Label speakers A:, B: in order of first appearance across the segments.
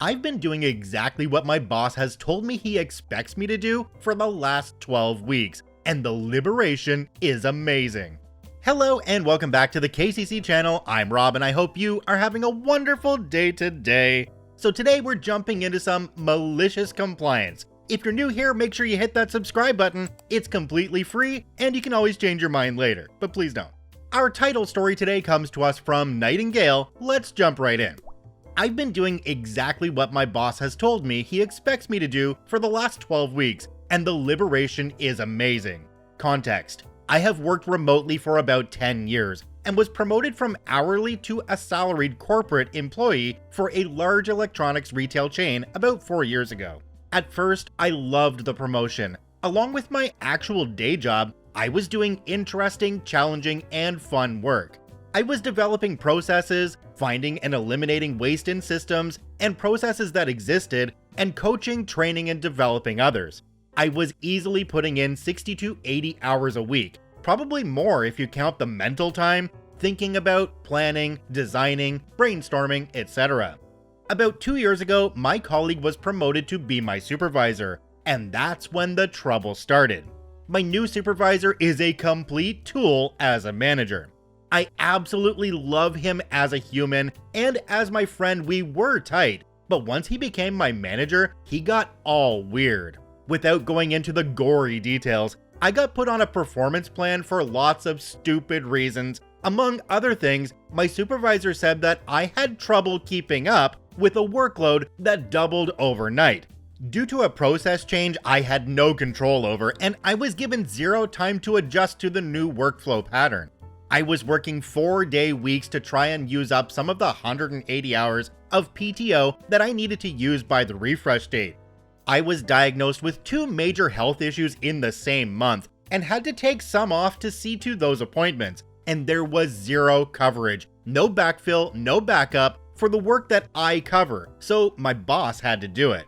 A: I've been doing exactly what my boss has told me he expects me to do for the last 12 weeks, and the liberation is amazing. Hello and welcome back to the KCC channel. I'm Rob and I hope you are having a wonderful day today. So today we're jumping into some malicious compliance. If you're new here, make sure you hit that subscribe button. It's completely free and you can always change your mind later, but please don't. Our title story today comes to us from Nightingale. Let's jump right in. I've been doing exactly what my boss has told me he expects me to do for the last 12 weeks, and the liberation is amazing. Context: I have worked remotely for about 10 years and was promoted from hourly to a salaried corporate employee for a large electronics retail chain about 4 years ago. At first, I loved the promotion. Along with my actual day job, I was doing interesting, challenging, and fun work. I was developing processes, finding and eliminating waste in systems and processes that existed, and coaching, training, and developing others. I was easily putting in 60 to 80 hours a week, probably more if you count the mental time, thinking about, planning, designing, brainstorming, etc. About 2 years ago, my colleague was promoted to be my supervisor, and that's when the trouble started. My new supervisor is a complete tool as a manager. I absolutely love him as a human, and as my friend we were tight, but once he became my manager, he got all weird. Without going into the gory details, I got put on a performance plan for lots of stupid reasons. Among other things, my supervisor said that I had trouble keeping up with a workload that doubled overnight. Due to a process change I had no control over, and I was given zero time to adjust to the new workflow pattern. I was working 4-day weeks to try and use up some of the 180 hours of PTO that I needed to use by the refresh date. I was diagnosed with 2 major health issues in the same month and had to take some off to see to those appointments, and there was zero coverage, no backfill, no backup for the work that I cover, so my boss had to do it.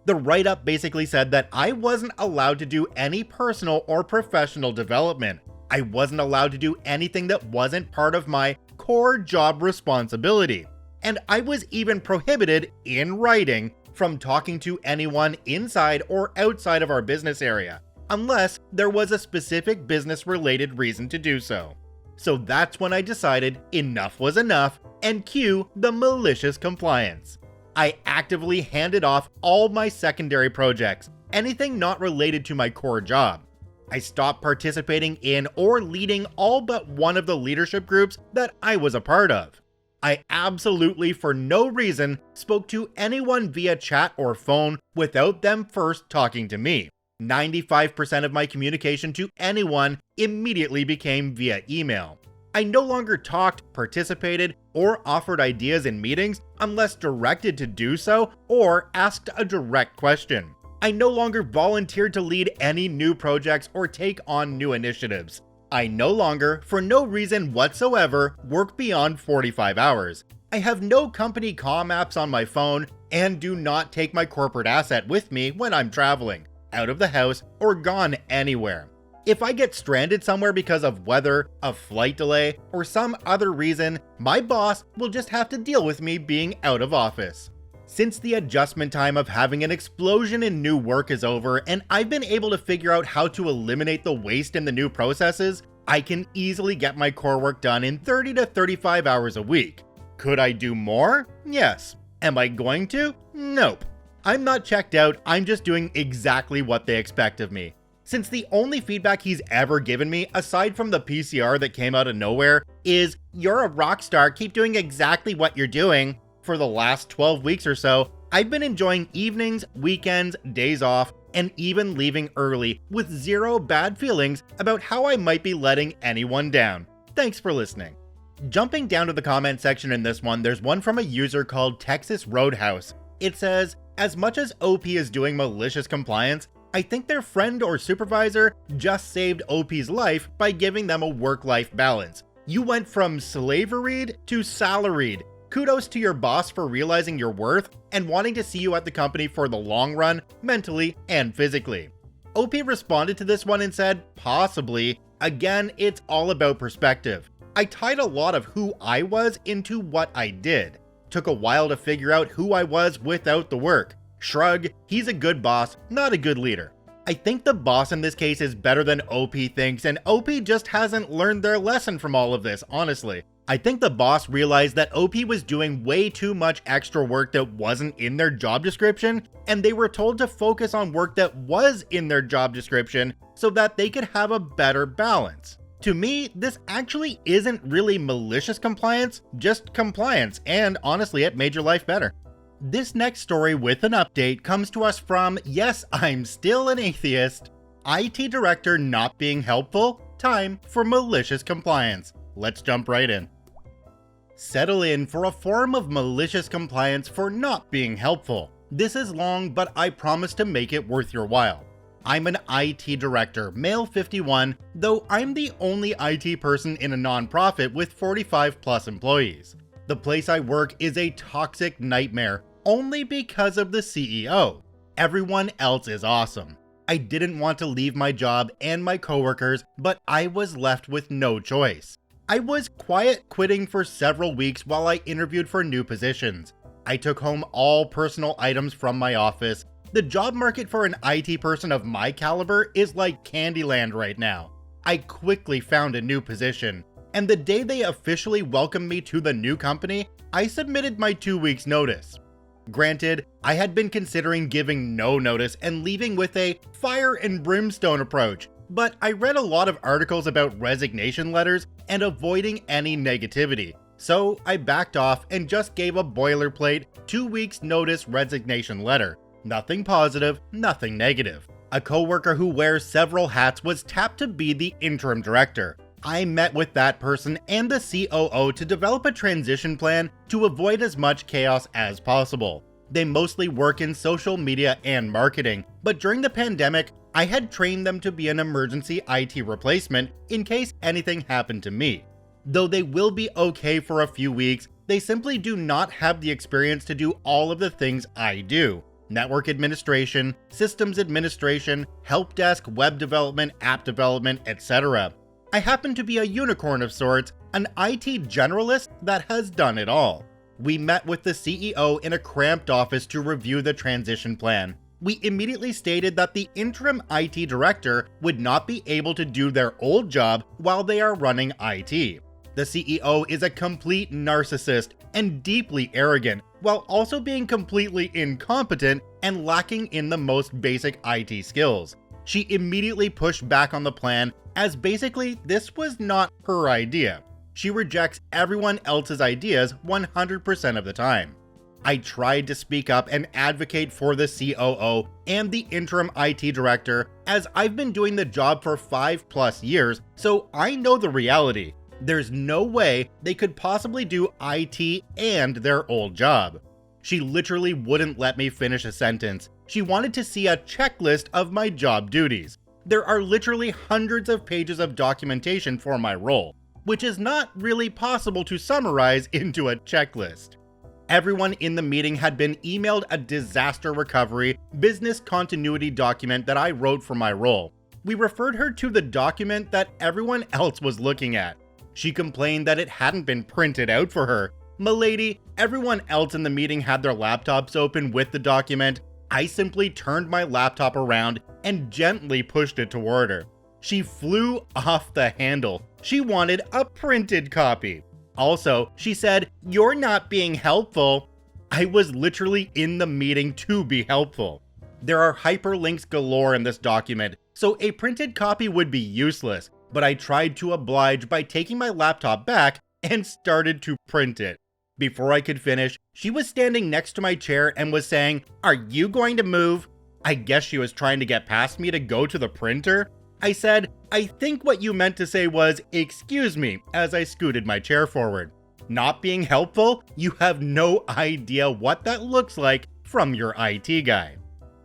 A: The write-up basically said that I wasn't allowed to do any personal or professional development. I wasn't allowed to do anything that wasn't part of my core job responsibility. And I was even prohibited, in writing, from talking to anyone inside or outside of our business area, unless there was a specific business-related reason to do so. So that's when I decided enough was enough, and cue the malicious compliance. I actively handed off all my secondary projects, anything not related to my core job. I stopped participating in or leading all but one of the leadership groups that I was a part of. I absolutely, for no reason, spoke to anyone via chat or phone without them first talking to me. 95% of my communication to anyone immediately became via email. I no longer talked, participated, or offered ideas in meetings unless directed to do so or asked a direct question. I no longer volunteered to lead any new projects or take on new initiatives. I no longer, for no reason whatsoever, work beyond 45 hours. I have no company comm apps on my phone and do not take my corporate asset with me when I'm traveling, out of the house, or gone anywhere. If I get stranded somewhere because of weather, a flight delay, or some other reason, my boss will just have to deal with me being out of office. Since the adjustment time of having an explosion in new work is over and I've been able to figure out how to eliminate the waste in the new processes, I can easily get my core work done in 30 to 35 hours a week. Could I do more? Yes. Am I going to? Nope. I'm not checked out, I'm just doing exactly what they expect of me. Since the only feedback he's ever given me, aside from the PCR that came out of nowhere, is, "You're a rock star, keep doing exactly what you're doing." For the last 12 weeks or so, I've been enjoying evenings, weekends, days off, and even leaving early with zero bad feelings about how I might be letting anyone down. Thanks for listening. Jumping down to the comment section in this one, there's one from a user called Texas Roadhouse. It says, "As much as OP is doing malicious compliance, I think their friend or supervisor just saved OP's life by giving them a work-life balance. You went from slaveried to salaried. Kudos to your boss for realizing your worth and wanting to see you at the company for the long run, mentally and physically." OP responded to this one and said, "Possibly. Again, it's all about perspective. I tied a lot of who I was into what I did. Took a while to figure out who I was without the work. Shrug, he's a good boss, not a good leader. I think the boss in this case is better than OP thinks, and OP just hasn't learned their lesson from all of this, honestly. I think the boss realized that OP was doing way too much extra work that wasn't in their job description, and they were told to focus on work that was in their job description so that they could have a better balance. To me, this actually isn't really malicious compliance, just compliance, and honestly, it made your life better. This next story with an update comes to us from Yes, I'm Still an Atheist. IT director not being helpful? Time for malicious compliance. Let's jump right in. Settle in for a form of malicious compliance for not being helpful. This is long, but I promise to make it worth your while. I'm an IT director, male 51, though I'm the only IT person in a nonprofit with 45 plus employees. The place I work is a toxic nightmare, only because of the CEO. Everyone else is awesome. I didn't want to leave my job and my coworkers, but I was left with no choice. I was quiet quitting for several weeks while I interviewed for new positions. I took home all personal items from my office. The job market for an IT person of my caliber is like Candyland right now. I quickly found a new position, and the day they officially welcomed me to the new company, I submitted my 2 weeks notice. Granted, I had been considering giving no notice and leaving with a fire and brimstone approach, but I read a lot of articles about resignation letters and avoiding any negativity, so I backed off and just gave a boilerplate 2 weeks notice resignation letter. Nothing positive, nothing negative. A coworker who wears several hats was tapped to be the interim director. I met with that person and the COO to develop a transition plan to avoid as much chaos as possible. They mostly work in social media and marketing, but during the pandemic, I had trained them to be an emergency IT replacement in case anything happened to me. Though they will be okay for a few weeks, they simply do not have the experience to do all of the things I do. Network administration, systems administration, help desk, web development, app development, etc. I happen to be a unicorn of sorts, an IT generalist that has done it all. We met with the CEO in a cramped office to review the transition plan. We immediately stated that the interim IT director would not be able to do their old job while they are running IT. The CEO is a complete narcissist and deeply arrogant, while also being completely incompetent and lacking in the most basic IT skills. She immediately pushed back on the plan, as basically this was not her idea. She rejects everyone else's ideas 100% of the time. I tried to speak up and advocate for the COO and the interim IT director, as I've been doing the job for 5+ years, so I know the reality. There's no way they could possibly do IT and their old job. She literally wouldn't let me finish a sentence. She wanted to see a checklist of my job duties. There are literally hundreds of pages of documentation for my role, which is not really possible to summarize into a checklist. Everyone in the meeting had been emailed a disaster recovery business continuity document that I wrote for my role. We referred her to the document that everyone else was looking at. She complained that it hadn't been printed out for her. M'lady, everyone else in the meeting had their laptops open with the document. I simply turned my laptop around and gently pushed it toward her. She flew off the handle. She wanted a printed copy. Also, she said, "You're not being helpful." I was literally in the meeting to be helpful. There are hyperlinks galore in this document, so a printed copy would be useless, but I tried to oblige by taking my laptop back and started to print it. Before I could finish, she was standing next to my chair and was saying, "Are you going to move?" I guess she was trying to get past me to go to the printer. I said, "I think what you meant to say was, 'excuse me,' as I scooted my chair forward. Not being helpful? You have no idea what that looks like from your IT guy."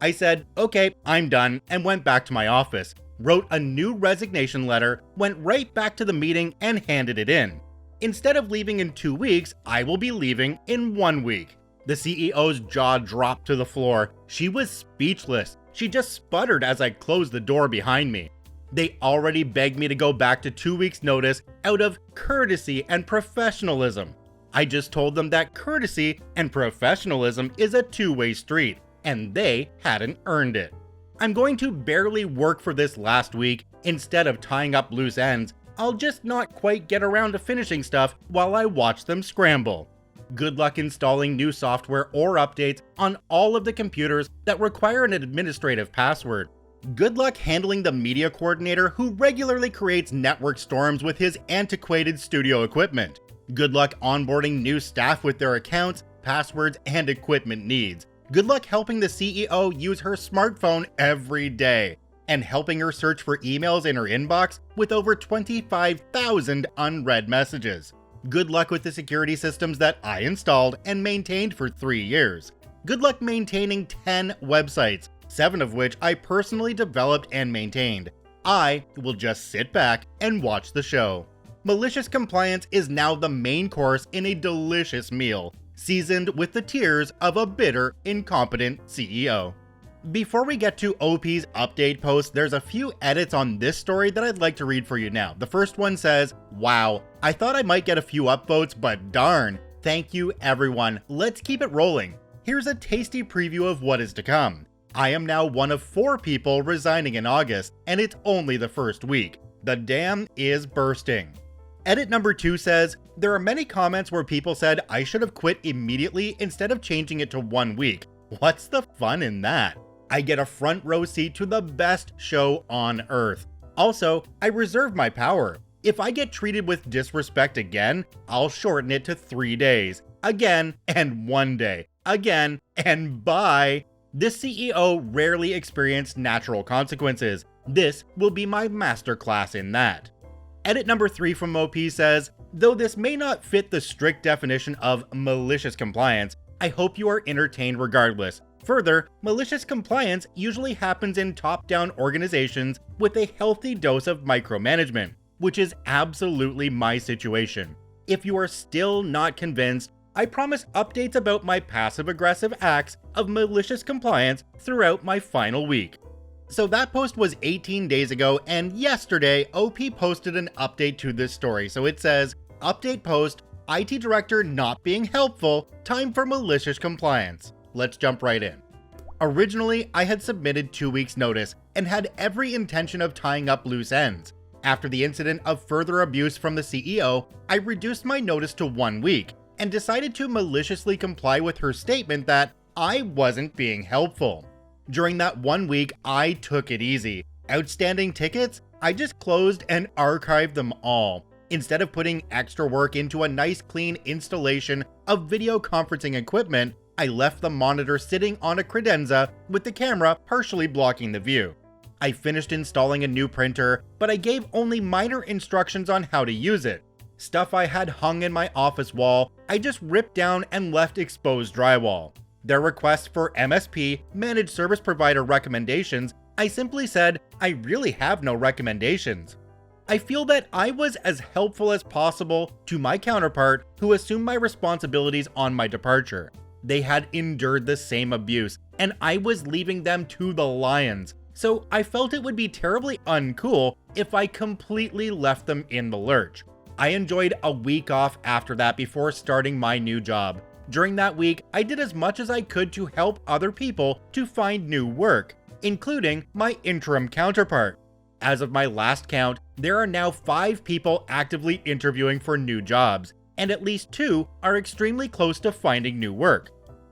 A: I said, "Okay, I'm done," and went back to my office, wrote a new resignation letter, went right back to the meeting and handed it in. Instead of leaving in 2 weeks, I will be leaving in 1 week. The CEO's jaw dropped to the floor. She was speechless. She just sputtered as I closed the door behind me. They already begged me to go back to 2 weeks' notice out of courtesy and professionalism. I just told them that courtesy and professionalism is a two-way street, and they hadn't earned it. I'm going to barely work for this last week. Instead of tying up loose ends, I'll just not quite get around to finishing stuff while I watch them scramble. Good luck installing new software or updates on all of the computers that require an administrative password. Good luck handling the media coordinator who regularly creates network storms with his antiquated studio equipment. Good luck onboarding new staff with their accounts, passwords, and equipment needs. Good luck helping the CEO use her smartphone every day, and helping her search for emails in her inbox with over 25,000 unread messages. Good luck with the security systems that I installed and maintained for 3 years. Good luck maintaining 10 websites, 7 of which I personally developed and maintained. I will just sit back and watch the show. Malicious Compliance is now the main course in a delicious meal, seasoned with the tears of a bitter, incompetent CEO. Before we get to OP's update post, there's a few edits on this story that I'd like to read for you now. The first one says, "Wow, I thought I might get a few upvotes, but darn. Thank you everyone. Let's keep it rolling. Here's a tasty preview of what is to come. I am now one of 4 people resigning in August, and it's only the first week. The dam is bursting." Edit number 2 says, "There are many comments where people said I should have quit immediately instead of changing it to 1 week. What's the fun in that? I get a front row seat to the best show on earth. Also, I reserve my power. If I get treated with disrespect again, I'll shorten it to 3 days. Again and 1 day. Again and bye." This CEO rarely experienced natural consequences. This will be my masterclass in that. Edit number 3 from OP says, "Though this may not fit the strict definition of malicious compliance, I hope you are entertained regardless. Further, malicious compliance usually happens in top-down organizations with a healthy dose of micromanagement, which is absolutely my situation. If you are still not convinced, I promise updates about my passive-aggressive acts of malicious compliance throughout my final week." So that post was 18 days ago, and yesterday, OP posted an update to this story. So it says, "Update post, IT director not being helpful, time for malicious compliance." Let's jump right in. Originally, I had submitted 2 weeks notice and had every intention of tying up loose ends. After the incident of further abuse from the CEO, I reduced my notice to 1 week and decided to maliciously comply with her statement that I wasn't being helpful. During that 1 week, I took it easy. Outstanding tickets? I just closed and archived them all. Instead of putting extra work into a nice clean installation of video conferencing equipment, I left the monitor sitting on a credenza with the camera partially blocking the view. I finished installing a new printer, but I gave only minor instructions on how to use it. Stuff I had hung in my office wall, I just ripped down and left exposed drywall. Their requests for MSP, managed service provider recommendations, I simply said, I really have no recommendations. I feel that I was as helpful as possible to my counterpart who assumed my responsibilities on my departure. They had endured the same abuse, and I was leaving them to the lions, so I felt it would be terribly uncool if I completely left them in the lurch. I enjoyed a week off after that before starting my new job. During that week, I did as much as I could to help other people to find new work, including my interim counterpart. As of my last count, there are now 5 people actively interviewing for new jobs, and at least 2 are extremely close to finding new work.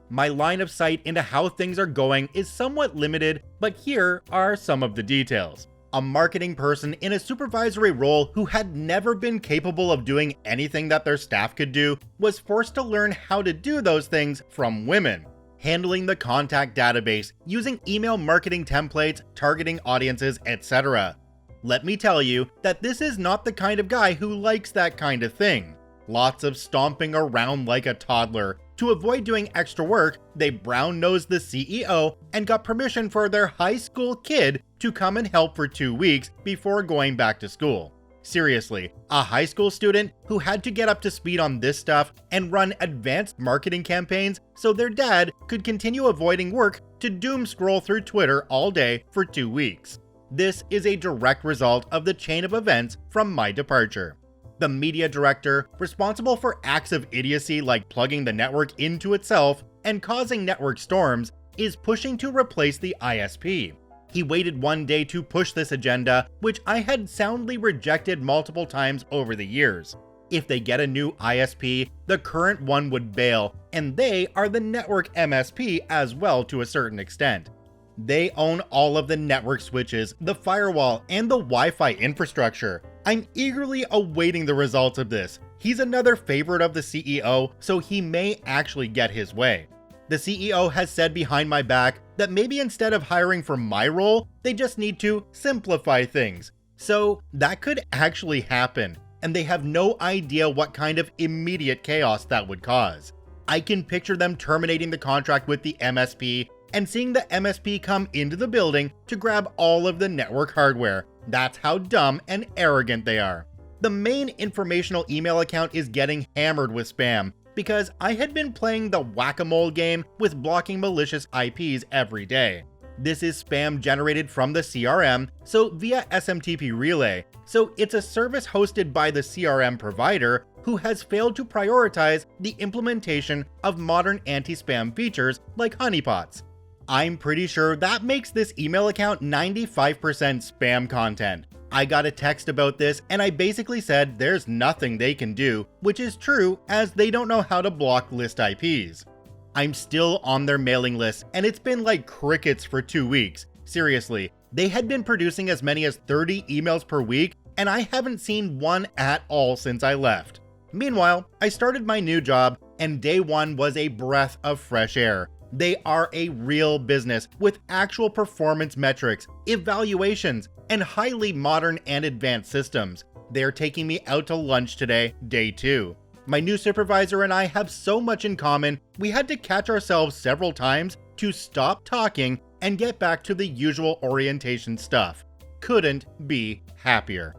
A: My line of sight into how things are going is somewhat limited, but here are some of the details. A marketing person in a supervisory role who had never been capable of doing anything that their staff could do was forced to learn how to do those things from women. Handling the contact database, using email marketing templates, targeting audiences, etc. Let me tell you that this is not the kind of guy who likes that kind of thing. Lots of stomping around like a toddler. To avoid doing extra work, they brown-nosed the CEO and got permission for their high school kid to come and help for 2 weeks before going back to school. Seriously, a high school student who had to get up to speed on this stuff and run advanced marketing campaigns so their dad could continue avoiding work to doom scroll through Twitter all day for 2 weeks. This is a direct result of the chain of events from my departure. the media director, responsible for acts of idiocy like plugging the network into itself and causing network storms, is pushing to replace the ISP. He waited one day to push this agenda, which I had soundly rejected multiple times over the years. If they get a new ISP, the current one would bail, and they are the network MSP as well to a certain extent. They own all of the network switches, the firewall, and the Wi-Fi infrastructure. I'm eagerly awaiting the results of this. He's another favorite of the CEO, so he may actually get his way. The CEO has said behind my back that maybe instead of hiring for my role, they just need to simplify things. So that could actually happen, and they have no idea what kind of immediate chaos that would cause. I can picture them terminating the contract with the MSP and seeing the MSP come into the building to grab all of the network hardware. That's how dumb and arrogant they are. The main informational email account is getting hammered with spam because I had been playing the whack-a-mole game with blocking malicious IPs every day. This is spam generated from the CRM, so via SMTP relay. So it's a service hosted by the CRM provider who has failed to prioritize the implementation of modern anti-spam features like honeypots. I'm pretty sure that makes this email account 95% spam content. I got a text about this and I basically said there's nothing they can do, which is true as they don't know how to block list IPs. I'm still on their mailing list and it's been like crickets for 2 weeks. Seriously, they had been producing as many as 30 emails per week and I haven't seen one at all since I left. Meanwhile, I started my new job and day one was a breath of fresh air. They are a real business with actual performance metrics, evaluations, and highly modern and advanced systems. They're taking me out to lunch today, day 2. My new supervisor and I have so much in common, we had to catch ourselves several times to stop talking and get back to the usual orientation stuff. Couldn't be happier.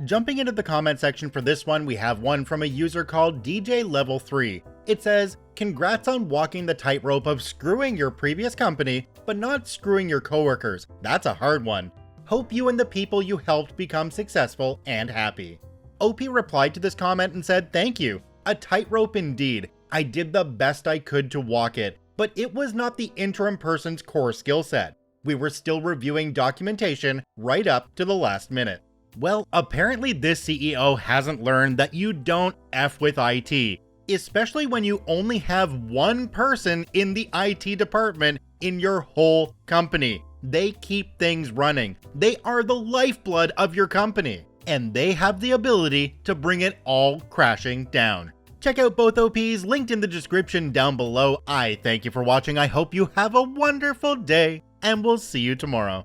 A: Jumping into the comment section for this one, we have one from a user called DJ Level 3. It says, "Congrats on walking the tightrope of screwing your previous company, but not screwing your coworkers. That's a hard one. Hope you and the people you helped become successful and happy." OP replied to this comment and said, "Thank you. A tightrope indeed. I did the best I could to walk it, but it was not the interim person's core skill set. We were still reviewing documentation right up to the last minute." Well, apparently this CEO hasn't learned that you don't F with IT, especially when you only have one person in the IT department in your whole company. They keep things running. They are the lifeblood of your company, and they have the ability to bring it all crashing down. Check out both OPs linked in the description down below. I thank you for watching. I hope you have a wonderful day, and we'll see you tomorrow.